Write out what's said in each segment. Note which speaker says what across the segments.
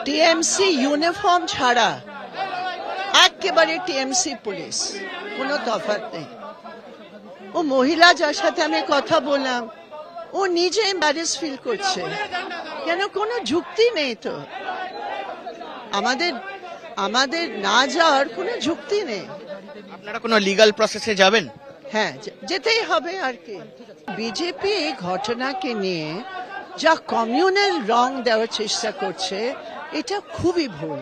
Speaker 1: TMC uniform ছাড়া একেবারে TMC police, কোনো তফাৎ নেই। ও মহিলা যার সাথে আমি কথা বললাম, ও নিজে এম্বারেস ফিল করছে, কেন কোনো যুক্তি নেই তো। আমাদের না যাওয়ার কোনো যুক্তি নেই।
Speaker 2: আপনারা কোনো লিগ্যাল প্রসেসে যাবেন?
Speaker 1: হ্যাঁ, যেতেই হবে আর কি। বিজেপি এই ঘটনাকে নিয়ে যা কমিউনাল রং দেওয়ার চেষ্টা করছে, এটা খুবই ভুল।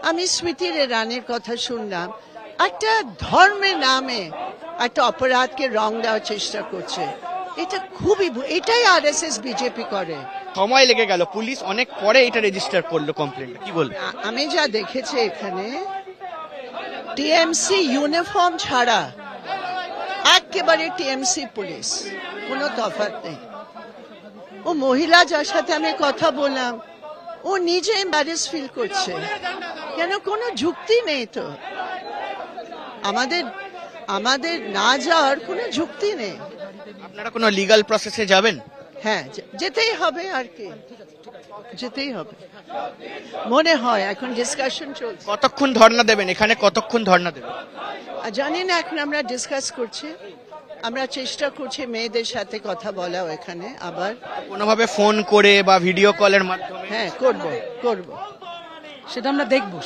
Speaker 1: আমি স্মৃতি ইরানির কথা শুনলাম, একটা ধর্মের নামে একটা অপরাধকে রং দেওয়ার চেষ্টা করছে, এটা খুবই ভুল। এটাই আরএসএস বিজেপি করে।
Speaker 2: সময় লেগে গেল, পুলিশ অনেক পরে এটা রেজিস্টার করলো কমপ্লেন্ট, কি বলবেন?
Speaker 1: আমি যা দেখেছি এখানে, টিএমসি ইউনিফর্ম ছাড়া একেবারে টিএমসি পুলিশ, কোনো তফাৎ নেই। ও মহিলা যার সাথে আমি কথা বললাম, ও নিজে এম্বারেস ফিল করছে, কেন কোনো যুক্তি নেই তো। আমাদের না যাওয়ার কোনো যুক্তি নেই।
Speaker 2: আপনারা কোনো লিগ্যাল প্রসেসে যাবেন?
Speaker 1: হ্যাঁ, যেতেই হবে আর কি, যেতেই হবে মনে হয়। এখন ডিসকাশন চলছে।
Speaker 2: কতক্ষণ ধর্ণা দেবেন এখানে? কতক্ষণ ধর্ণা দেবেন
Speaker 1: জানি না, এখন আমরা ডিসকাস করছি। আমরা চেষ্টা করছি মেয়েদের সাথে কথা বলাও এখানে আবার,
Speaker 2: কোনোভাবে ফোন করে বা ভিডিও কলের মাধ্যমে।
Speaker 1: হ্যাঁ, করব।
Speaker 3: সেটা আমরা দেখবো।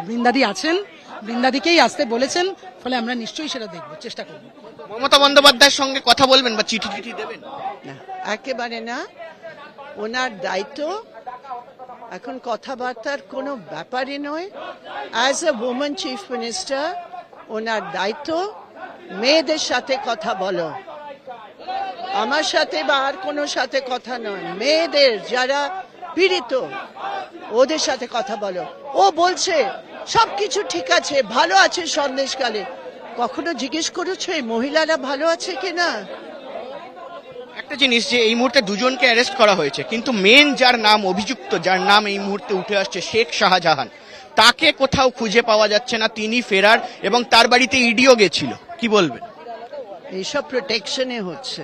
Speaker 3: বৃন্দাদি আছেন, বৃন্দাদিকেই আসতে বলেছেন, ফলে আমরা নিশ্চয়ই সেটা দেখবো, চেষ্টা করবো।
Speaker 2: মমতা বন্দ্যোপাধ্যায়ের সঙ্গে কথা বলবেন বা চিঠি দেবেন?
Speaker 1: না, একেবারে না। ওনার দায়িত্ব এখন কথাবার্তার কোনো ব্যাপারই নয়। As a women chief minister ওনার দায়িত্ব মেয়েদের সাথে কথা বলো, আমার সাথে বা আর কোনো সাথে কথা নয়। মেয়েদের যারা পীড়িত, ওদের সাথে কথা বলো। ও বলছে সবকিছু ঠিক আছে, ভালো আছে সন্দেশকালে। কখনো জিজ্ঞেস করেছো এই মহিলারা ভালো আছে কিনা?
Speaker 2: একটা জিনিস, যে এই মুহূর্তে দুজনকে অ্যারেস্ট করা হয়েছে, কিন্তু মেন যার নাম অভিযুক্ত, যার নাম এই মুহূর্তে উঠে আসছে, শেখ শাহজাহান, তাকে কোথাও খুঁজে পাওয়া যাচ্ছে না। তিনি ফেরার, এবং তার বাড়িতে ইডিও গেছিল, কি বলবেন?
Speaker 1: এইসব প্রোটেকশনে হচ্ছে।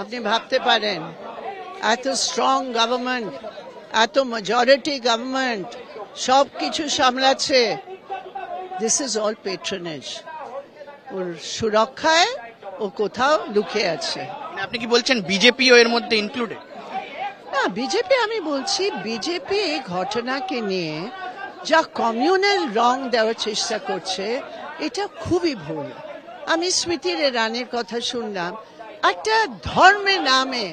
Speaker 1: আপনি ভাবতে পারেন, এত স্ট্রং গভর্নমেন্ট, এত মেজরিটি গভর্নমেন্ট সবকিছু সামলাচ্ছে, দিস ইজ অল পেট্রোনেজ। ওর সুরক্ষায় ও কোথাও লুকিয়ে আছে।
Speaker 2: আপনি কি বলছেন বিজেপিও এর মধ্যে ইনক্লুডেড?
Speaker 1: না, বিজেপি, আমি বলছি বিজেপি এই ঘটনাকে নিয়ে যা কমিউনাল রং দেওয়ার চেষ্টা করছে, এটা খুবই ভুল। আমি স্মৃতি ইরানির কথা শুনলাম, একটা ধর্মের নামে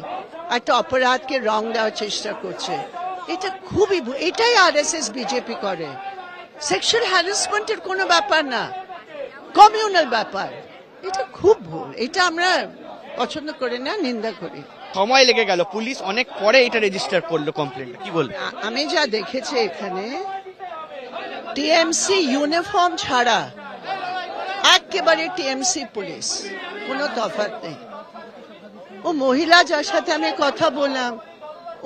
Speaker 1: একটা অপরাধকে রং দেওয়ার চেষ্টা করছে, এটা খুবই ভুল। এটাই আরএসএস বিজেপি করে। সেক্সুয়াল হ্যারাসমেন্টের কোনো ব্যাপার না, কমিউনাল ব্যাপার। এটা খুব ভুল। এটা আমরা পছন্দ করি না, নিন্দা করি।
Speaker 2: সময় লেগে গেল, পুলিশ অনেক পরে এটা রেজিস্টার করলো কমপ্লেন্ট, কি বলবেন?
Speaker 1: আমি যা দেখেছি এখানে, টিএমসি ইউনিফর্ম ছাড়া একেবারে টিএমসি পুলিশ, কোনো তফাৎ নেই। ও মহিলা যার সাথে আমি কথা বললাম,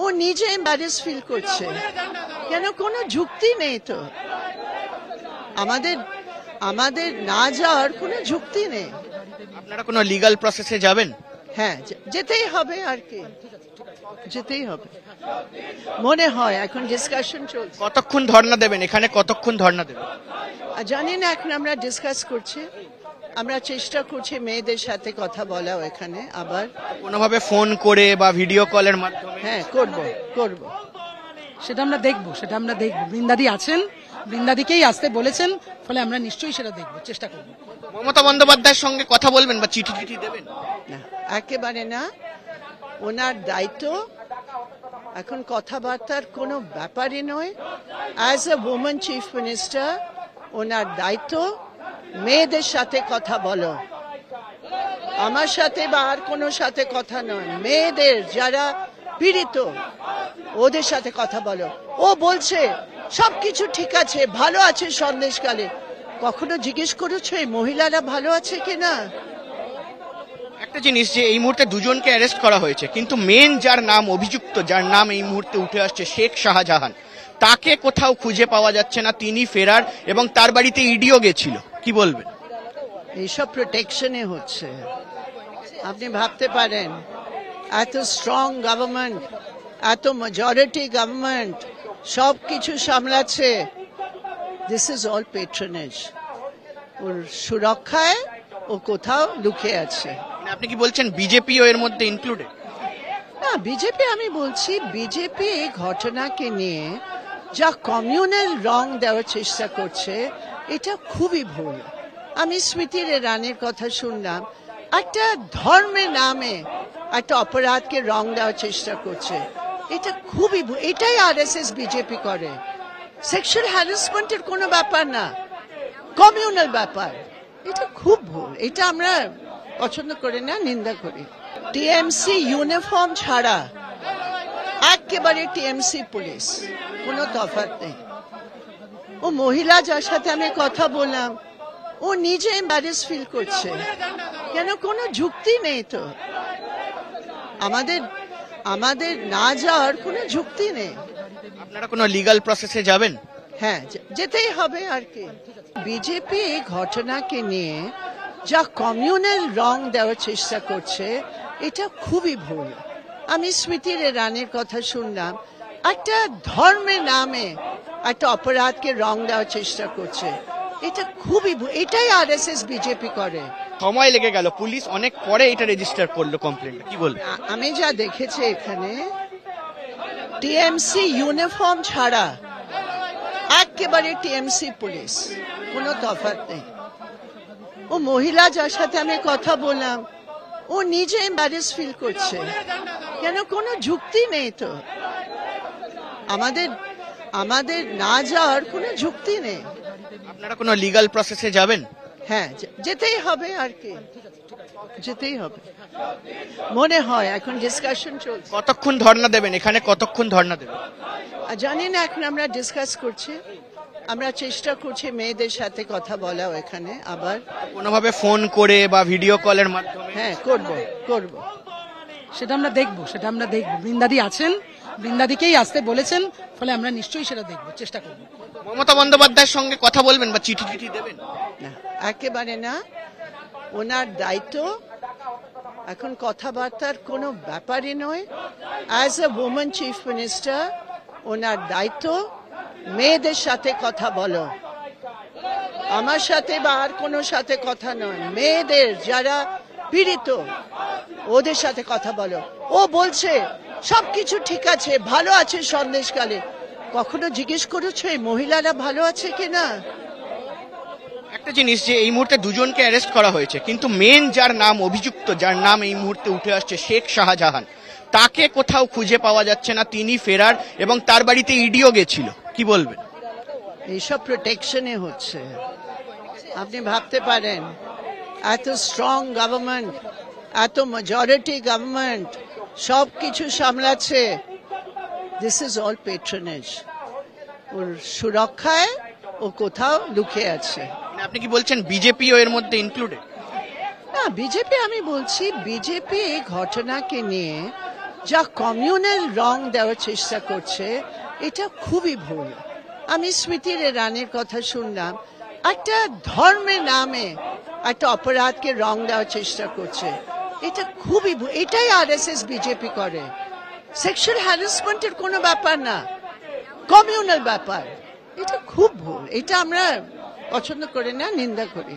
Speaker 1: ও নিজে এম্বারেস ফিল করছে, কেন কোনো যুক্তি নেই তো। আমাদের না যাওয়ার কোনো যুক্তি নেই।
Speaker 2: আপনারা কোনো লিগ্যাল প্রসেসে যাবেন?
Speaker 1: হ্যাঁ, যেতেই হবে আর কি, যেতেই হবে মনে হয়। এখন ডিসকাশন চলছে।
Speaker 2: কতক্ষণ ধর্ণা দেবেন এখানে? কতক্ষণ ধর্ণা দেবেন?
Speaker 1: জানি না, এখন আমরা ডিসকাস করছি। আমরা চেষ্টা করছি মেয়েদের সাথে কথা বলাও এখানে আবার,
Speaker 2: কোনোভাবে ফোন করে বা ভিডিও কলের মাধ্যমে।
Speaker 1: হ্যাঁ, করব।
Speaker 3: সেটা আমরা দেখবো। বৃন্দাদি আছেন, বৃন্দাদিকেই আসতে বলেছেন, ফলে আমরা নিশ্চয়ই সেটা দেখবো, চেষ্টা করবো।
Speaker 2: মমতা বন্দ্যোপাধ্যায়ের সঙ্গে কথা বলবেন বা চিঠি দেবেন?
Speaker 1: না, একেবারে না। ওনার দায়িত্ব এখন কথাবার্তার কোনো ব্যাপারই নয়। As a women chief minister ওনার দায়িত্ব মেয়েদের সাথে কথা বলো, আমার সাথে বা আর কোনো সাথে কথা নয়। মেয়েদের যারা পীড়িত, ওদের সাথে কথা বলো। ও বলছে সবকিছু ঠিক আছে, ভালো আছে সন্দেশকালে। কখনো জিজ্ঞেস করেছো এই মহিলারা ভালো আছে কিনা?
Speaker 2: একটা জিনিস, যে এই মুহূর্তে দুজনকে অ্যারেস্ট করা হয়েছে, কিন্তু মেন যার নাম অভিযুক্ত, যার নাম এই মুহূর্তে উঠে আসছে, শেখ শাহজাহান, তাকে কোথাও খুঁজে পাওয়া যাচ্ছে না। তিনি ফেরার, এবং তার বাড়িতে ইডিও গেছিল, কি বলবেন?
Speaker 1: এইসব প্রোটেকশনে হচ্ছে। আপনি ভাবতে পারেন, এত স্ট্রং গভর্নমেন্ট, এত মেজরিটি গভর্নমেন্ট সব কিছু সামলাচ্ছে, দিস ইজ অল পেট্রোনেজ। ওর সুরক্ষায় ও কোথাও লুকিয়ে আছে।
Speaker 2: মানে আপনি কি বলছেন বিজেপিও এর মধ্যে ইনক্লুডেড?
Speaker 1: না, বিজেপি আমি বলছি বিজেপি এই ঘটনাকে নিয়ে যা কমিউনাল রং দেওয়ার চেষ্টা করছে এটা খুবই ভুল। আমি স্মৃতির ইরানির কথা শুনলাম, একটা ধর্মের নামে একটা অপরাধকে রং দেওয়ার চেষ্টা করছে, এটা খুবই ভুল। এটাই আরএসএস বিজেপি করে। সেক্সুয়াল হ্যারাসমেন্টের কোনো ব্যাপার না, কমিউনাল ব্যাপার। এটা খুব ভুল, এটা আমরা পছন্দ করি না, নিন্দা করি। টিএমসি ইউনিফর্ম ছাড়া একেবারে টিএমসি পুলিশ, কোনো তফাৎ নেই। ও মহিলা যার সাথে আমি কথা বললাম, ও নিজে এম্বারেস ফিল করছে, কেন কোনো যুক্তি নেই তো। আমাদের না যাওয়ার কোনো যুক্তি নেই।
Speaker 2: আপনারা কোনো লিগ্যাল প্রসেসে যাবেন?
Speaker 1: হ্যাঁ, যেতেই হবে আর কি। বিজেপি এই ঘটনাকে নিয়ে যা কমিউনাল রং দেওয়ার চেষ্টা করছে এটা খুবই ভুল। আমি স্মৃতির ইরানির কথা শুনলাম, একটা ধর্মের নামে একটা অপরাধকে রং দেওয়ার চেষ্টা করছে, এটা খুবই ভুল। এটাই আরএসএস বিজেপি করে।
Speaker 2: সময় লেগে গেল, পুলিশ অনেক পরে এটা রেজিস্টার করলো কমপ্লেন্ট, কি বলবেন?
Speaker 1: আমি যা দেখেছি এখানে টিএমসি ইউনিফর্ম ছাড়া একেবারে টিএমসি পুলিশ, কোনো তফাৎ নেই। ও মহিলা যার সাথে আমি কথা বললাম, ও নিজে এম্বারেস ফিল করছে, কেন কোনো যুক্তি নেই তো। আমাদের না যাওয়ার কোনো যুক্তি নেই।
Speaker 2: আপনারা কোনো লিগ্যাল প্রসেসে যাবেন?
Speaker 1: হ্যাঁ, যেতেই হবে আর কি, যেতেই হবে মনে হয়। এখন ডিসকাশন চলছে।
Speaker 2: কতক্ষণ ধর্ণা দেবেন এখানে, কতক্ষণ ধর্ণা দেবেন?
Speaker 1: জানি না, এখন আমরা ডিসকাস করছি। আমরা চেষ্টা করছি মেয়েদের সাথে কথা বলাও এখানে আবার,
Speaker 2: কোনোভাবে ফোন করে বা ভিডিও কলের মাধ্যমে?
Speaker 1: হ্যাঁ, করব।
Speaker 3: সেটা আমরা দেখবো, বৃন্দাদি আছেন, বৃন্দাদিকেই আসতে বলেছেন, ফলে আমরা নিশ্চয়ই সেটা দেখবো, চেষ্টা করবো।
Speaker 2: মমতা বন্দ্যোপাধ্যায়ের সঙ্গে কথা বলবেন বা চিঠি দেবেন?
Speaker 1: না, একেবারে না। ওনার দায়িত্ব এখন কথাবার্তার কোনো ব্যাপারই নয়। As a women chief minister ওনার দায়িত্ব মেয়েদের সাথে কথা বলো, আমার সাথে বা আর কোনো সাথে কথা নয়। মেয়েদের যারা পীড়িত ওদের সাথে কথা বলো। ও বলছে সবকিছু ঠিক আছে, ভালো আছে সন্দেশকালে। কখনো জিজ্ঞেস করেছো এই মহিলারা ভালো আছে কিনা?
Speaker 2: একটা জিনিস, যে এই মুহূর্তে দুজনকে অ্যারেস্ট করা হয়েছে, কিন্তু মেন যার নাম অভিযুক্ত, যার নাম এই মুহূর্তে উঠে আসছে, শেখ শাহজাহান, তাকে কোথাও খুঁজে পাওয়া যাচ্ছে না। তিনি ফেরার, এবং তার বাড়িতে ইডিও গেছিল, কি বলবেন?
Speaker 1: এইসব প্রোটেকশনে হচ্ছে। আপনি ভাবতে পারেন এত স্ট্রং গভর্নমেন্ট, এত মেজরিটি গভর্নমেন্ট সব কিছু সামলাচ্ছে, দিস ইজ অল পেট্রোনেজ। ওর সুরক্ষায় ও কোথাও লুকিয়ে আছে।
Speaker 2: মানে আপনি কি বলছেন বিজেপিও এর মধ্যে ইনক্লুডেড?
Speaker 1: না, বিজেপি আমি বলছি বিজেপি এই ঘটনাকে নিয়ে যা কমিউনাল রং দেওয়ার চেষ্টা করছে এটা খুবই ভুল। আমি স্মৃতির ইরানির কথা শুনলাম, একটা ধর্মের নামে একটা অপরাধকে রং দেওয়ার চেষ্টা করছে, এটা খুবই ভুল। এটাই আরএসএস বিজেপি করে। সেক্সুয়াল হ্যারাসমেন্টের কোনো ব্যাপার না, কমিউনাল ব্যাপার। এটা খুব ভুল, এটা আমরা পছন্দ করি না, নিন্দা করি।